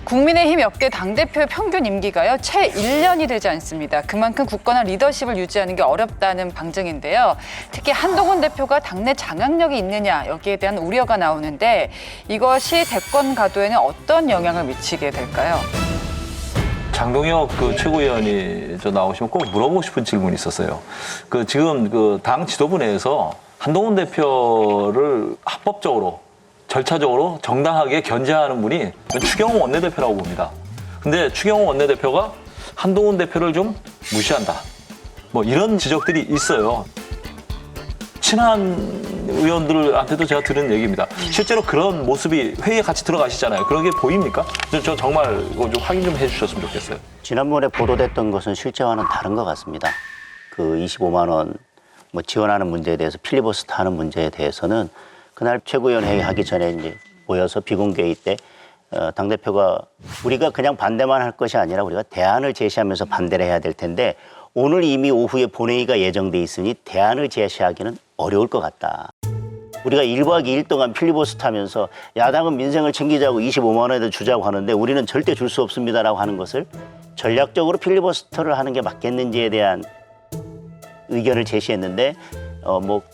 국민의힘 역대 당대표 평균 임기가요, 채 1년이 되지 않습니다. 그만큼 굳건한 리더십을 유지하는 게 어렵다는 방증인데요. 특히 한동훈 대표가 당내 장악력이 있느냐, 여기에 대한 우려가 나오는데 이것이 대권 가도에는 어떤 영향을 미치게 될까요? 장동혁 최고위원이 나오시면 꼭 물어보고 싶은 질문이 있었어요. 지금 당 지도부 내에서 한동훈 대표를 합법적으로, 절차적으로 정당하게 견제하는 분이 추경호 원내대표라고 봅니다. 근데 추경호 원내대표가 한동훈 대표를 좀 무시한다. 이런 지적들이 있어요. 친한 의원들한테도 제가 들은 얘기입니다. 실제로 그런 모습이 회의에 같이 들어가시잖아요. 그런 게 보입니까? 저 정말 이거 좀 확인 좀 해주셨으면 좋겠어요. 지난번에 보도됐던 것은 실제와는 다른 것 같습니다. 25만 원 지원하는 문제에 대해서 필리버스터 하는 문제에 대해서는 그날 최고위원 회의 하기 전에 이제 모여서 비공개회의 때 당대표가 우리가 그냥 반대만 할 것이 아니라 우리가 대안을 제시하면서 반대를 해야 될 텐데 오늘 이미 오후에 본회의가 예정돼 있으니 대안을 제시하기는 어려울 것 같다. 우리가 1박 2일 동안 필리버스터 하면서 야당은 민생을 챙기자고 25만 원에도 주자고 하는데 우리는 절대 줄 수 없습니다라고 하는 것을 전략적으로 필리버스터를 하는 게 맞겠는지에 대한 의견을 제시했는데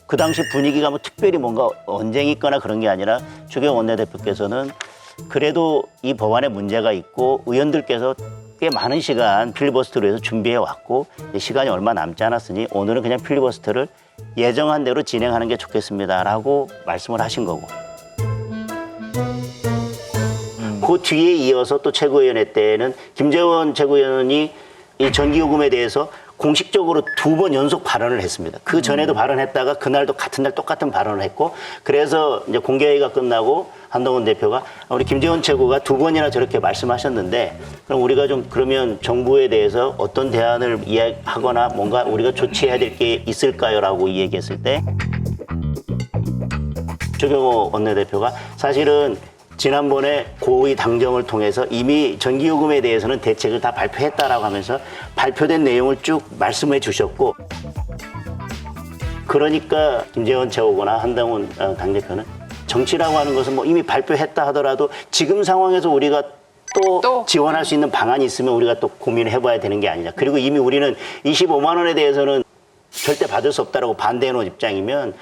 그 당시 분위기가 특별히 뭔가 언쟁이 있거나 그런 게 아니라 추경호 원내대표께서는 그래도 이 법안에 문제가 있고 의원들께서 꽤 많은 시간 필리버스터를 해서 준비해 왔고 시간이 얼마 남지 않았으니 오늘은 그냥 필리버스터를 예정한 대로 진행하는 게 좋겠습니다라고 말씀을 하신 거고 그 뒤에 이어서 또 최고위원회 때는 김재원 최고위원이 이 전기요금에 대해서 공식적으로 2번 연속 발언을 했습니다. 그 전에도 발언했다가 그날도 같은 날 똑같은 발언을 했고 그래서 이제 공개회의가 끝나고 한동훈 대표가 우리 김재원 최고가 2번이나 저렇게 말씀하셨는데 그럼 우리가 좀 그러면 정부에 대해서 어떤 대안을 이야기하거나 뭔가 우리가 조치해야 될 게 있을까요? 라고 얘기했을 때 추경호 원내대표가 사실은 지난번에 고의 당정을 통해서 이미 전기요금에 대해서는 대책을 다 발표했다라고 하면서 발표된 내용을 쭉 말씀해 주셨고 그러니까 김재원 최고나 한동훈 당대표는 정치라고 하는 것은 이미 발표했다 하더라도 지금 상황에서 우리가 또 지원할 수 있는 방안이 있으면 우리가 또 고민을 해봐야 되는 게 아니냐. 그리고 이미 우리는 25만 원에 대해서는 절대 받을 수 없다라고 반대해 놓은 입장이면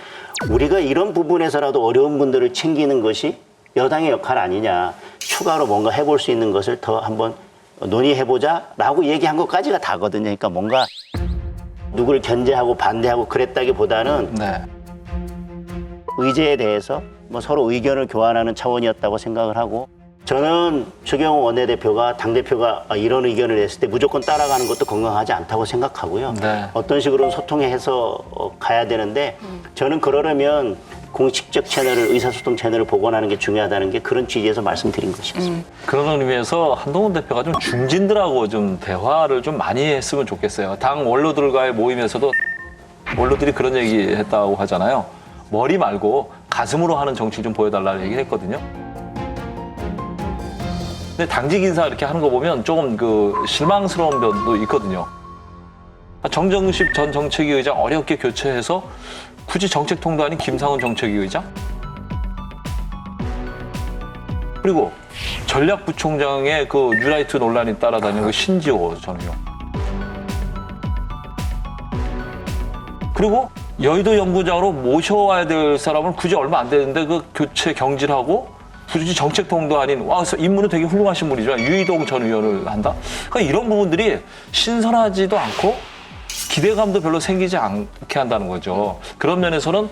우리가 이런 부분에서라도 어려운 분들을 챙기는 것이 여당의 역할 아니냐. 추가로 뭔가 해볼 수 있는 것을 더 한번 논의해보자라고 얘기한 것까지가 다거든요. 그러니까 뭔가 누구를 견제하고 반대하고 그랬다기보다는 의제에 대해서 서로 의견을 교환하는 차원이었다고 생각을 하고 저는 추경호 원내대표가 당대표가 이런 의견을 냈을 때 무조건 따라가는 것도 건강하지 않다고 생각하고요. 어떤 식으로는 소통해서 가야 되는데 저는 그러려면 공식적 채널을 의사소통 채널을 복원하는 게 중요하다는 게 그런 취지에서 말씀드린 것이었습니다. 그런 의미에서 한동훈 대표가 좀 중진들하고 좀 대화를 좀 많이 했으면 좋겠어요. 당 원로들과의 모임에서도 원로들이 그런 얘기 했다고 하잖아요. 머리 말고 가슴으로 하는 정치 좀 보여달라는 얘기를 했거든요. 근데 당직 인사 이렇게 하는 거 보면 조금 실망스러운 면도 있거든요. 정정식 전 정책위 의장 어렵게 교체해서 굳이 정책통도 아닌 김상훈 정책위 의장? 그리고 전략부총장의 뉴라이트 논란이 따라다니는 신지호 전 의원. 그리고 여의도 연구장으로 모셔와야 될 사람을 굳이 얼마 안 되는데 교체 경질하고 굳이 정책통도 아닌 인물은 되게 훌륭하신 분이지만 유이동 전 의원을 한다? 그러니까 이런 부분들이 신선하지도 않고 기대감도 별로 생기지 않게 한다는 거죠. 그런 면에서는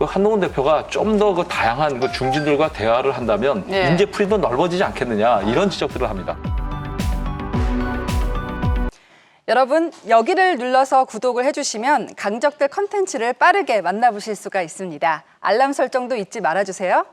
한동훈 대표가 좀 더 다양한 중진들과 대화를 한다면 인재풀이도 넓어지지 않겠느냐 이런 지적들을 합니다. 여러분, 여기를 눌러서 구독을 해주시면 강적들 컨텐츠를 빠르게 만나보실 수가 있습니다. 알람 설정도 잊지 말아주세요.